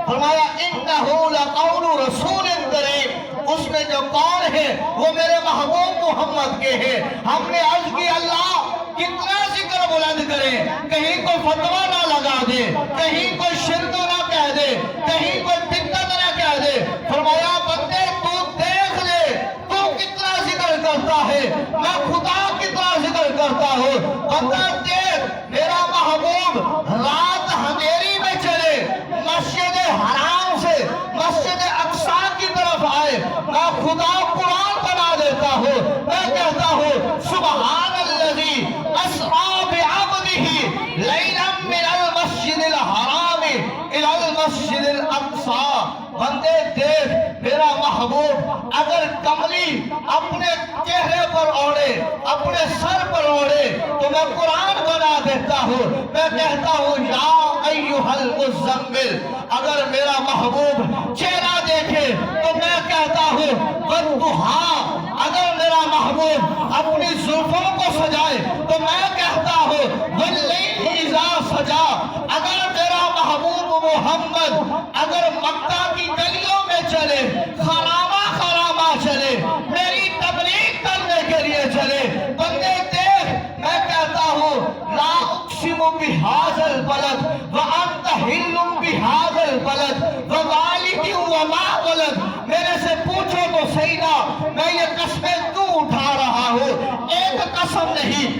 فرمایا انہو لقول رسول کریم، اس میں جو قول ہے وہ میرے محبوب محمد کے ہیں۔ ہم نے عرض کی اللہ کتنا ذکر بلند کرے، کہیں کوئی فتویٰ نہ لگا دے، کہیں کوئی شرک نہ کہہ دے، کہیں کوئی بدعت نہ کہہ دے۔ فرمایا بندے تو دیکھ لے تو کتنا ذکر کرتا ہے، میں خدا کتنا ذکر کرتا ہوں۔ بندہ دیکھ میرا محبوب رات اندھیری میں چلے، مسجد حرام سے مسجد اقصی کی طرف آئے، میں خدا قرآن بنا دیتا ہوں، میں کہتا ہوں سبحان الذی اسریٰ بعبدہ لیلا من المسجد الحرام الی المسجد الاقصی۔ بندے دیکھ میرا محبوب اگر کملی اپنے چہرے پر اوڑے، اپنے سر پر اوڑے تو میں قرآن بنا دیتا ہوں، میں کہتا ہوں یا ایھا المزمل۔ اگر میرا محبوب چہرہ دیکھے تو میں کہتا ہوں والضحیٰ۔ اگر میرا محبوب اپنی زلفوں کو سجائے تو میں کہتا ہوں واللیل اذا سجا۔ اگر میرا محبوب محمد اگر مکہ کی گلیوں میں چلے، خرامہ خرامہ چلے، میری تبلیغ کرنے کے لیے چلے، بندے دیکھ میں کہتا ہوں لا اقسم بہذا البلد وانت حل بہذا البلد ووالد وما ولد۔ میرے سے پوچھو تو صحیح نا میں یہ قسمیں کیوں اٹھا رہا ہوں؟ ایک قسم نہیں،